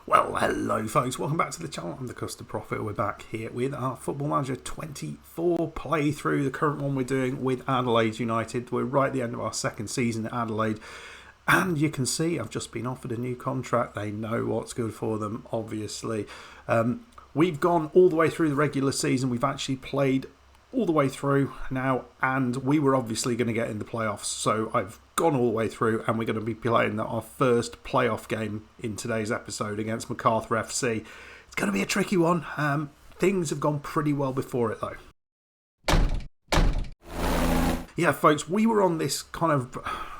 Well, hello folks, welcome back to the channel. I'm the Custard Prophet. We're back here with our Football Manager 24 playthrough, the current one we're doing with Adelaide United. We're right at the end of our second season at Adelaide, and you can see I've just been offered a new contract. They know what's good for them, obviously. We've gone all the way through the regular season. We've actually played all the way through now, and we were obviously going to get in the playoffs, so I've gone all the way through, and we're going to be playing our first playoff game in today's episode against Macarthur FC. It's going to be a tricky one. Things have gone pretty well before it though. Yeah folks, we were on this kind of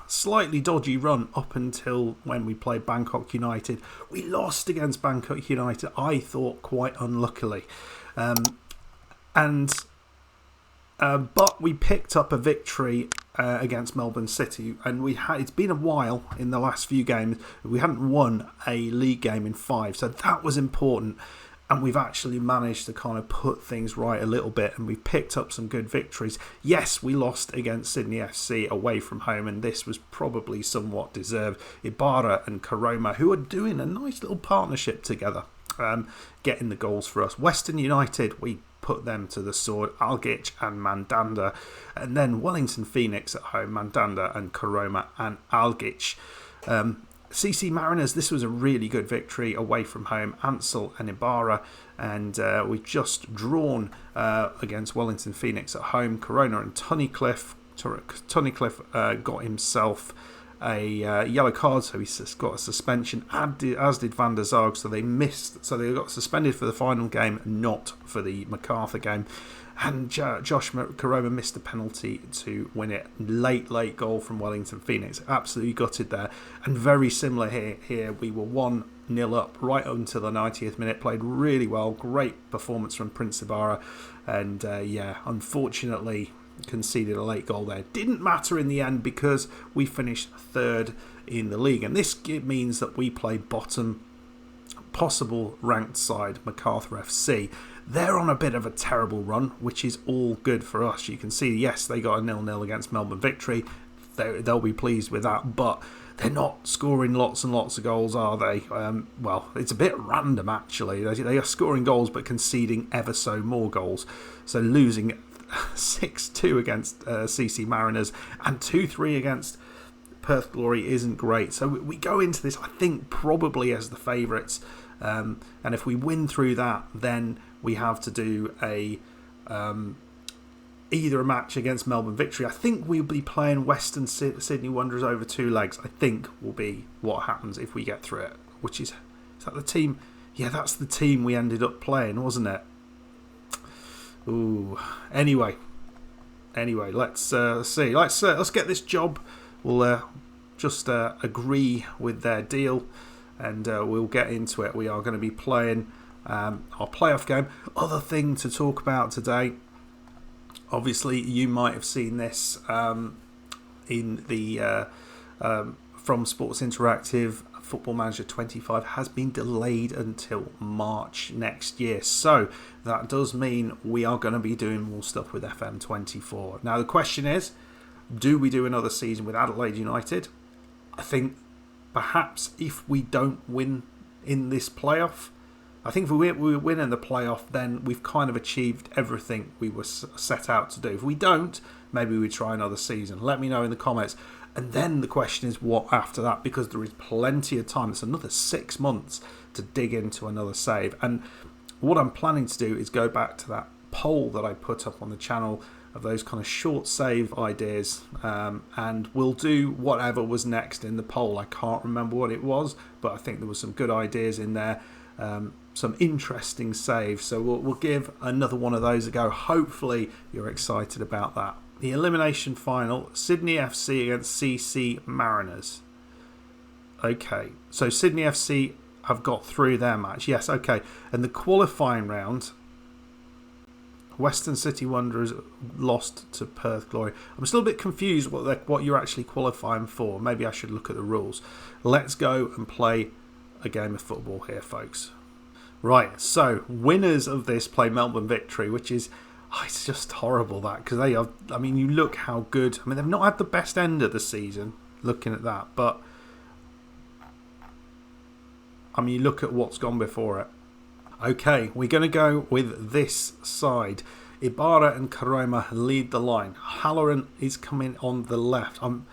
slightly dodgy run up until when we played Bangkok United. We lost against Bangkok United, I thought, quite unluckily, but we picked up a victory against Melbourne City, and it's been a while in the last few games. We hadn't won a league game in 5, so that was important, and we've actually managed to kind of put things right a little bit, and we've picked up some good victories. Yes, we lost against Sydney FC away from home, and this was probably somewhat deserved. Ibarra and Karoma, who are doing a nice little partnership together, getting the goals for us. Western United, we put them to the sword, Algic and Mandanda, and then Wellington Phoenix at home, Mandanda and Karoma and Algic. CC Mariners, this was a really good victory away from home, Ansel and Ibarra, and we've just drawn against Wellington Phoenix at home. Corona and Tunnicliffe got himself a yellow card, so he's got a suspension, as did Van der Zaag, so they got suspended for the final game, not for the Macarthur game. And Josh Karoma missed a penalty to win it. Late goal from Wellington Phoenix, absolutely gutted there. And very similar here we were 1-0 up right until the 90th minute, played really well, great performance from Prince Ibarra, and unfortunately conceded a late goal there. Didn't matter in the end because we finished third in the league, and this means that we play bottom possible ranked side Macarthur FC. They're on a bit of a terrible run, which is all good for us. You can see, yes, they got a 0-0 against Melbourne victory. They'll be pleased with that, but they're not scoring lots and lots of goals, are they? Well, it's a bit random actually. They are scoring goals but conceding ever so more goals. So losing 6-2 against CC Mariners and 2-3 against Perth Glory isn't great. So we go into this, I think, probably as the favourites, and if we win through that, then we have to do either a match against Melbourne Victory. I think we'll be playing Western Sydney Wanderers over 2 legs. I think will be what happens if we get through it. Which is that the team? Yeah, that's the team we ended up playing, wasn't it? Ooh. Anyway, let's see. Let's get this job. We'll just agree with their deal, and we'll get into it. We are going to be playing our playoff game. Other thing to talk about today. Obviously, you might have seen this in the from Sports Interactive. Football Manager 25 has been delayed until March next year, so that does mean we are going to be doing more stuff with FM24. Now the question is, do we do another season with Adelaide United? I think perhaps if we don't win in this playoff, I think if we win in the playoff, then we've kind of achieved everything we were set out to do. If we don't, maybe we try another season. Let me know in the comments. And then the question is, what after that? Because there is plenty of time. It's another 6 months to dig into another save. And what I'm planning to do is go back to that poll that I put up on the channel of those kind of short save ideas. And we'll do whatever was next in the poll. I can't remember what it was, but I think there were some good ideas in there. Some interesting saves. So we'll give another one of those a go. Hopefully you're excited about that. The elimination final, Sydney FC against CC Mariners. Okay, so Sydney FC have got through their match. Yes, okay. And the qualifying round, Western City Wanderers lost to Perth Glory. I'm still a bit confused what you're actually qualifying for. Maybe I should look at the rules. Let's go and play a game of football here, folks. Right, so winners of this play Melbourne Victory, which is... Oh, it's just horrible that, because they are, I mean, you look how good. I mean, they've not had the best end of the season, looking at that, but I mean, you look at what's gone before it. Okay, we're going to go with this side. Ibarra and Karoma lead the line. Halloran is coming on the left. I'm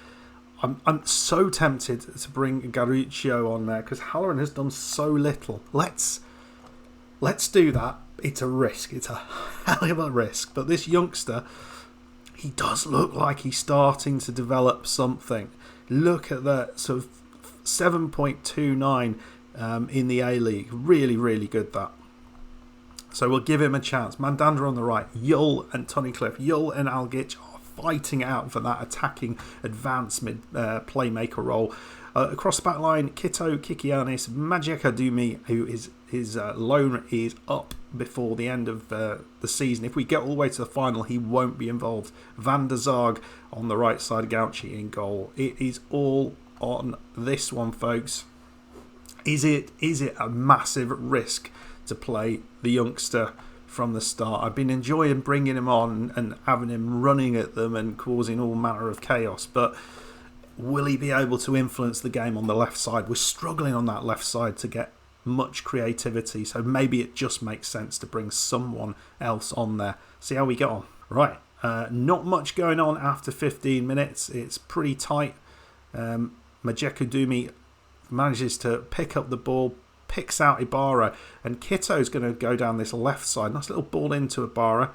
so tempted to bring Garuccio on there because Halloran has done so little. Let's do that. It's a risk. It's a hell of a risk. But this youngster, he does look like he's starting to develop something. Look at that sort of 7.29 in the A-League. Really, really good that. So we'll give him a chance. Mandanda on the right. Yull and Tunnicliffe. Yull and Algic are fighting out for that attacking advanced playmaker role. Across the back line, Kito, Kikianis, Majeka Dumi, who is his loan is up before the end of the season. If we get all the way to the final, he won't be involved. Van der Zarg on the right side, Gauchi in goal. It is all on this one, folks. Is it a massive risk to play the youngster from the start? I've been enjoying bringing him on and having him running at them and causing all manner of chaos, but will he be able to influence the game on the left side? We're struggling on that left side to get much creativity, so maybe it just makes sense to bring someone else on there. See how we get on. Right, not much going on after 15 minutes. It's pretty tight. Majeka Dumi manages to pick up the ball, picks out Ibarra, and Kito's going to go down this left side. Nice little ball into Ibarra.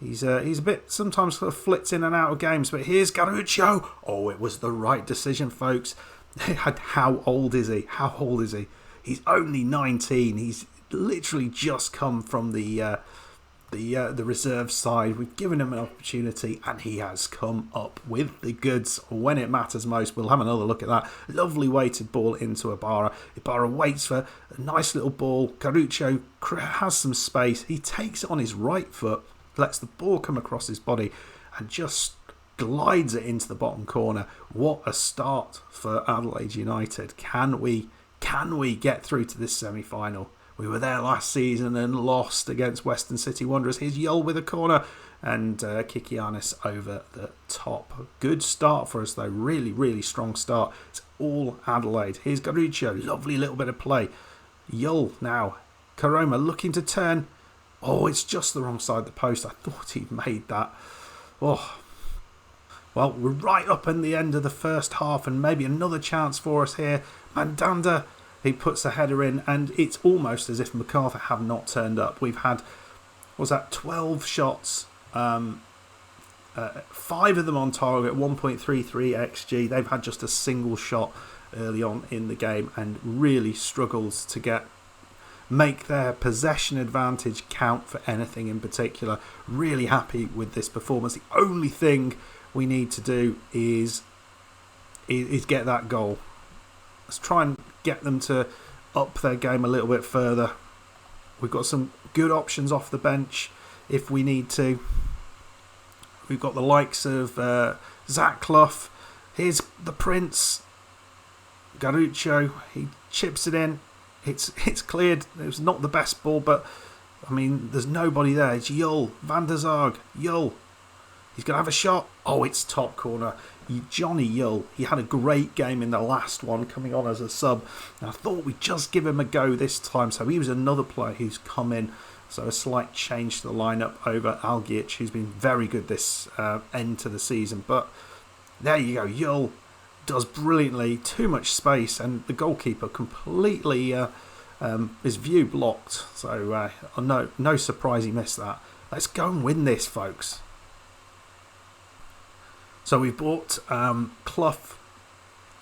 He's a bit, sometimes sort of flits in and out of games, but here's Garuccio. Oh, it was the right decision, folks. How old is he? How old is he? He's only 19. He's literally just come from the reserve side. We've given him an opportunity, and he has come up with the goods when it matters most. We'll have another look at that. Lovely weighted ball into Ibarra. Ibarra waits for a nice little ball. Garuccio has some space. He takes it on his right foot, lets the ball come across his body, and just glides it into the bottom corner. What a start for Adelaide United. Can we get through to this semi-final? We were there last season and lost against Western City Wanderers. Here's Yull with a corner and Kikianis over the top. Good start for us though. Really, really strong start. It's all Adelaide. Here's Garuccio. Lovely little bit of play. Yull now. Karoma looking to turn. Oh, it's just the wrong side of the post. I thought he'd made that. Oh. Well, we're right up in the end of the first half and maybe another chance for us here. Mandanda, he puts a header in, and it's almost as if Macarthur have not turned up. We've had, 12 shots, 5 of them on target, 1.33 XG. They've had just a single shot early on in the game and really struggles to make their possession advantage count for anything in particular. Really happy with this performance. The only thing we need to do is get that goal. Let's try and get them to up their game a little bit further. We've got some good options off the bench if we need to. We've got the likes of Zach Clough. Here's the Prince. Garuccio. He chips it in. It's cleared. It was not the best ball, but I mean, there's nobody there. It's Yull. Van der Zarg. Yull. He's going to have a shot. Oh, it's top corner. Johnny Yull, he had a great game in the last one, coming on as a sub. And I thought we'd just give him a go this time. So he was another player who's come in. So a slight change to the lineup over Algic, who's been very good this end to the season. But there you go. Yull does brilliantly. Too much space, and the goalkeeper completely his view blocked. So no surprise he missed that. Let's go and win this, folks. So we've brought Clough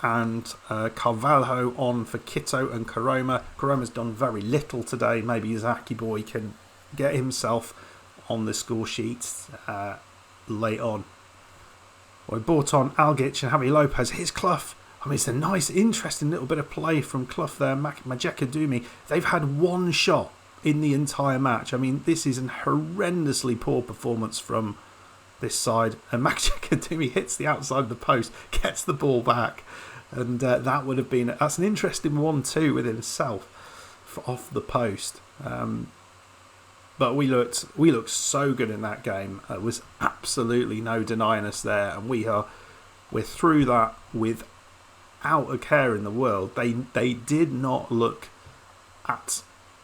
and Carvalho on for Kito and Karoma. Karoma's done very little today. Maybe Zaki boy can get himself on the score sheet late on. We brought on Algic and Javi Lopez. Here's Clough. I mean, it's a nice, interesting little bit of play from Clough there. Majeka Dumi. They've had one shot in the entire match. I mean, this is a horrendously poor performance from this side, and Majeka Dumi hits the outside of the post, gets the ball back, and that would have been, that's an interesting 1-2 with himself off the post. But we looked so good in that game. There was absolutely no denying us there, and we're through that without a care in the world. They did not look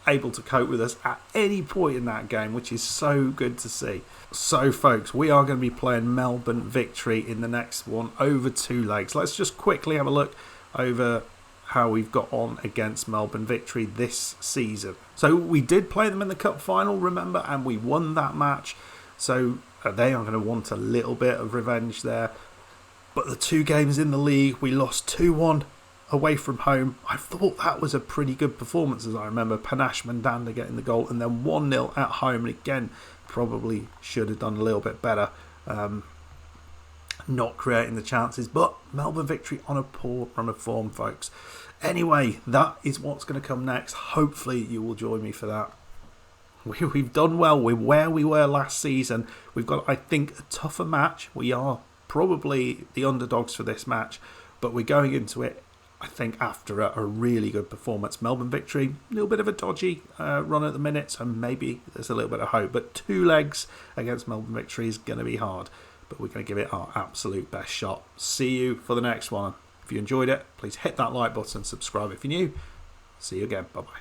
able to cope with us at any point in that game, which is so good to see. So folks, we are going to be playing Melbourne Victory in the next one over 2 legs. Let's just quickly have a look over how we've got on against Melbourne Victory this season. So we did play them in the cup final, remember, and we won that match. So they are going to want a little bit of revenge there. But the 2 games in the league, we lost 2-1 away from home. I thought that was a pretty good performance, as I remember. Panache Mandanda getting the goal, and then 1-0 at home. And again, probably should have done a little bit better, not creating the chances. But Melbourne Victory on a poor run of form, folks. Anyway, that is what's going to come next. Hopefully you will join me for that. We've done well. We're where we were last season. We've got, I think, a tougher match. We are probably the underdogs for this match, but we're going into it, I think, after a really good performance. Melbourne Victory, a little bit of a dodgy run at the minute, so maybe there's a little bit of hope. But 2 legs against Melbourne Victory is going to be hard, but we're going to give it our absolute best shot. See you for the next one. If you enjoyed it, please hit that like button, subscribe if you're new. See you again. Bye-bye.